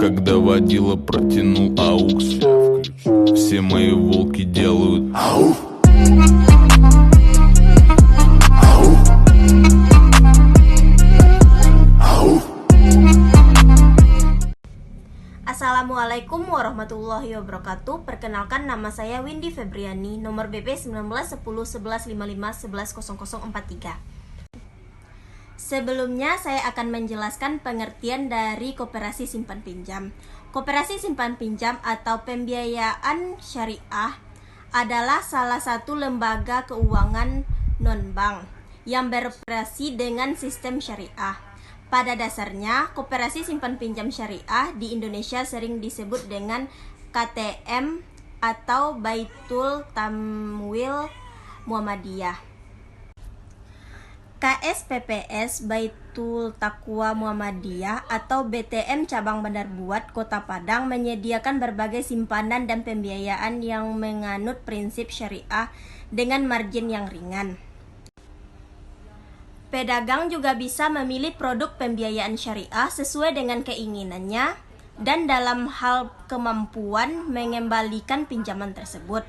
Когда водила протянул аукс, все мои волки делают ауф. Assalamualaikum warahmatullahi wabarakatuh. Perkenalkan, nama saya Windy Febriani, nomor BP 19101155110043. Sebelumnya saya akan menjelaskan pengertian dari koperasi simpan pinjam. Koperasi simpan pinjam atau pembiayaan syariah adalah salah satu lembaga keuangan non-bank yang beroperasi dengan sistem syariah. Pada dasarnya, koperasi simpan pinjam syariah di Indonesia sering disebut dengan KTM atau Baitul Tamwil Muhammadiyah. KSPPS Baitul Taqwa Muhammadiyah atau BTM Cabang Bandar Buat Kota Padang menyediakan berbagai simpanan dan pembiayaan yang menganut prinsip syariah dengan margin yang ringan. Pedagang juga bisa memilih produk pembiayaan syariah sesuai dengan keinginannya dan dalam hal kemampuan mengembalikan pinjaman tersebut.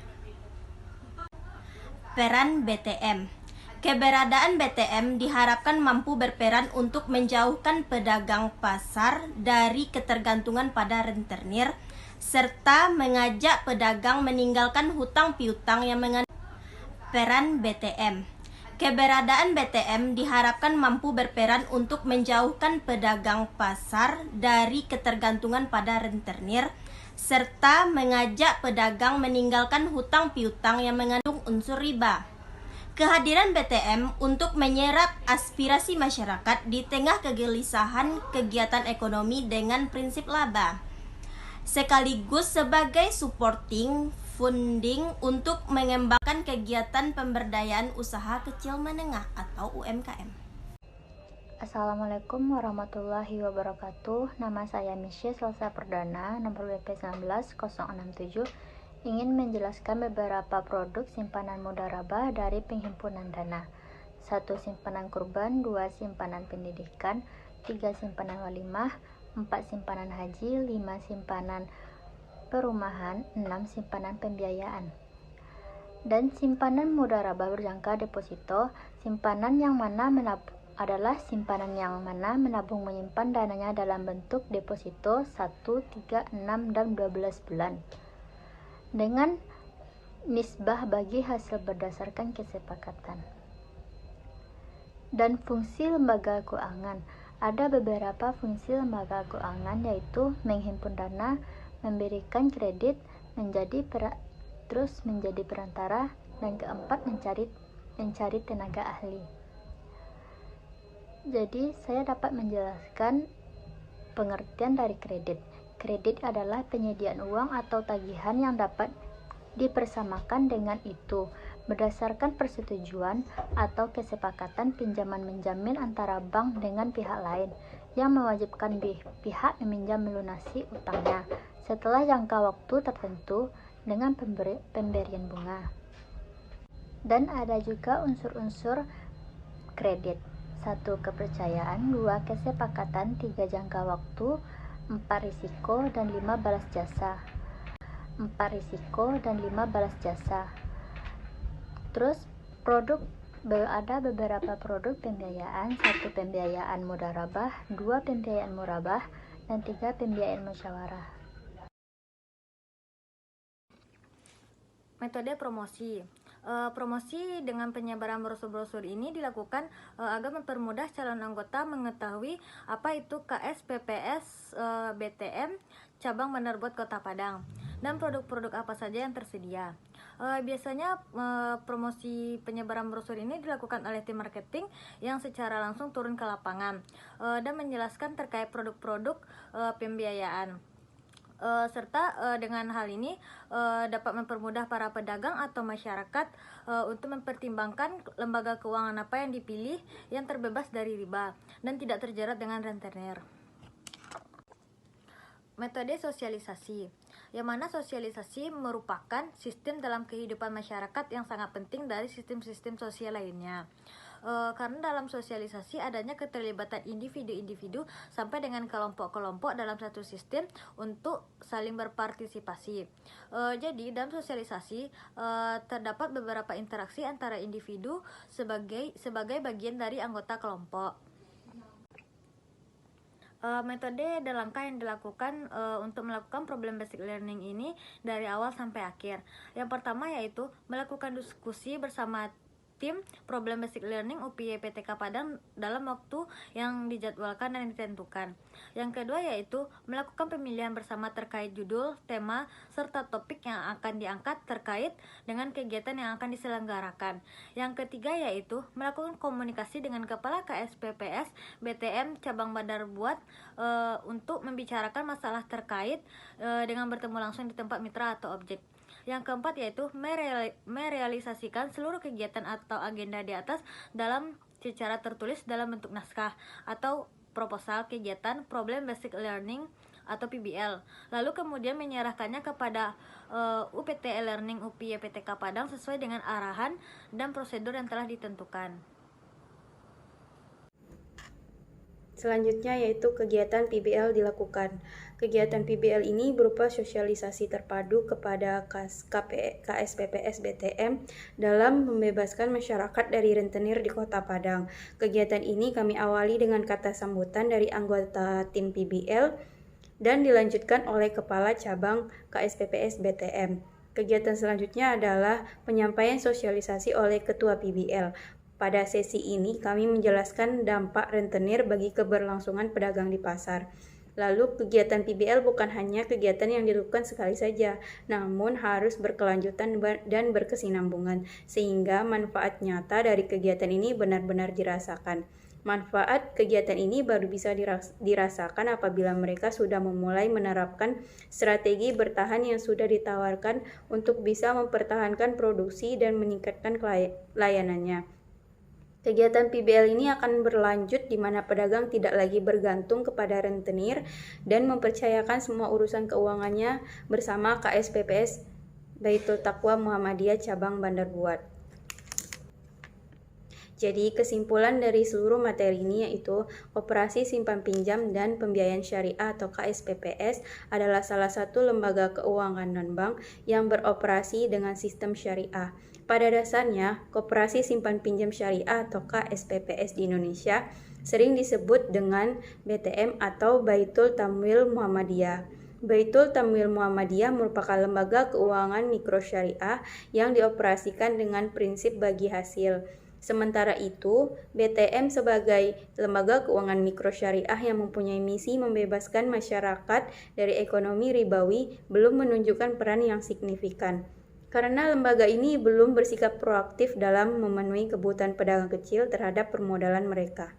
Peran BTM. Keberadaan BTM diharapkan mampu berperan untuk menjauhkan pedagang pasar dari ketergantungan pada rentenir serta mengajak pedagang meninggalkan hutang piutang yang mengandung. Peran BTM. Keberadaan BTM diharapkan mampu berperan untuk menjauhkan pedagang pasar dari ketergantungan pada rentenir serta mengajak pedagang meninggalkan hutang piutang yang mengandung unsur riba. Kehadiran BTM untuk menyerap aspirasi masyarakat di tengah kegelisahan kegiatan ekonomi dengan prinsip laba, sekaligus sebagai supporting funding untuk mengembangkan kegiatan pemberdayaan usaha kecil menengah atau UMKM. Assalamualaikum warahmatullahi wabarakatuh. Nama saya Misye Selsa Perdana, nomor BP 19067. Ingin menjelaskan beberapa produk simpanan mudharabah dari penghimpunan dana. 1. Simpanan kurban, 2. Simpanan pendidikan, 3. Simpanan walimah, 4. Simpanan haji, 5. Simpanan perumahan, 6. Simpanan pembiayaan. Dan simpanan mudharabah berjangka deposito, simpanan yang mana adalah simpanan yang mana menabung menyimpan dananya dalam bentuk deposito 1, 3, 6, dan 12 bulan. Dengan nisbah bagi hasil berdasarkan kesepakatan. Dan fungsi lembaga keuangan. Ada beberapa fungsi lembaga keuangan, yaitu menghimpun dana, memberikan kredit, menjadi perantara, dan keempat mencari tenaga ahli. Jadi saya dapat menjelaskan pengertian dari kredit. Kredit adalah penyediaan uang atau tagihan yang dapat dipersamakan dengan itu berdasarkan persetujuan atau kesepakatan pinjaman menjamin antara bank dengan pihak lain yang mewajibkan pihak meminjam melunasi utangnya setelah jangka waktu tertentu dengan pemberian bunga. Dan ada juga unsur-unsur kredit. 1. Kepercayaan, 2. Kesepakatan, 3. Jangka waktu, 4. Risiko, dan 5. Balas jasa. Terus ada beberapa produk pembiayaan. 1. Pembiayaan mudharabah, 2. Pembiayaan murabah, dan 3. Pembiayaan musyawarah. Metode promosi. Promosi dengan penyebaran brosur-brosur ini dilakukan agar mempermudah calon anggota mengetahui apa itu KSPPS BTM Cabang Bandar Buat Kota Padang dan produk-produk apa saja yang tersedia. Biasanya promosi penyebaran brosur ini dilakukan oleh tim marketing yang secara langsung turun ke lapangan dan menjelaskan terkait produk-produk pembiayaan. Serta dengan hal ini dapat mempermudah para pedagang atau masyarakat untuk mempertimbangkan lembaga keuangan apa yang dipilih yang terbebas dari riba dan tidak terjerat dengan rentenir. Metode sosialisasi, yang mana sosialisasi merupakan sistem dalam kehidupan masyarakat yang sangat penting dari sistem-sistem sosial lainnya. karena dalam sosialisasi adanya keterlibatan individu-individu sampai dengan kelompok-kelompok dalam satu sistem untuk saling berpartisipasi. Jadi dalam sosialisasi terdapat beberapa interaksi antara individu sebagai bagian dari anggota kelompok. Metode dan langkah yang dilakukan untuk melakukan problem basic learning ini dari awal sampai akhir. Yang pertama yaitu melakukan diskusi bersama tim problem basic learning UPY PTK Padang dalam waktu yang dijadwalkan dan ditentukan. Yang kedua yaitu melakukan pemilihan bersama terkait judul, tema, serta topik yang akan diangkat terkait dengan kegiatan yang akan diselenggarakan. Yang ketiga yaitu melakukan komunikasi dengan Kepala KSPPS BTM Cabang Bandar Buat untuk membicarakan masalah terkait dengan bertemu langsung di tempat mitra atau objek. Yang keempat yaitu merealisasikan seluruh kegiatan atau agenda di atas secara tertulis dalam bentuk naskah atau proposal kegiatan Problem Basic Learning atau PBL. Lalu kemudian menyerahkannya kepada UPT e-Learning UPY PTK Padang sesuai dengan arahan dan prosedur yang telah ditentukan. Selanjutnya yaitu kegiatan PBL dilakukan. Kegiatan PBL ini berupa sosialisasi terpadu kepada KSPPS BTM dalam membebaskan masyarakat dari rentenir di Kota Padang. Kegiatan ini kami awali dengan kata sambutan dari anggota tim PBL dan dilanjutkan oleh Kepala Cabang KSPPS BTM. Kegiatan selanjutnya adalah penyampaian sosialisasi oleh Ketua PBL. Pada sesi ini kami menjelaskan dampak rentenir bagi keberlangsungan pedagang di pasar. Lalu kegiatan PBL bukan hanya kegiatan yang dilakukan sekali saja, namun harus berkelanjutan dan berkesinambungan, sehingga manfaat nyata dari kegiatan ini benar-benar dirasakan. Manfaat kegiatan ini baru bisa dirasakan apabila mereka sudah memulai menerapkan strategi bertahan yang sudah ditawarkan untuk bisa mempertahankan produksi dan meningkatkan layanannya. Kegiatan PBL ini akan berlanjut di mana pedagang tidak lagi bergantung kepada rentenir dan mempercayakan semua urusan keuangannya bersama KSPPS Baitul Taqwa Muhammadiyah Cabang Bandar Buat. Jadi kesimpulan dari seluruh materi ini yaitu Koperasi Simpan Pinjam dan Pembiayaan Syariah atau KSPPS adalah salah satu lembaga keuangan non-bank yang beroperasi dengan sistem syariah. Pada dasarnya, Koperasi Simpan Pinjam Syariah atau KSPPS di Indonesia sering disebut dengan BTM atau Baitul Tamwil Muhammadiyah. Baitul Tamwil Muhammadiyah merupakan lembaga keuangan mikro syariah yang dioperasikan dengan prinsip bagi hasil. Sementara itu, BTM sebagai lembaga keuangan mikro syariah yang mempunyai misi membebaskan masyarakat dari ekonomi ribawi belum menunjukkan peran yang signifikan. Karena lembaga ini belum bersikap proaktif dalam memenuhi kebutuhan pedagang kecil terhadap permodalan mereka.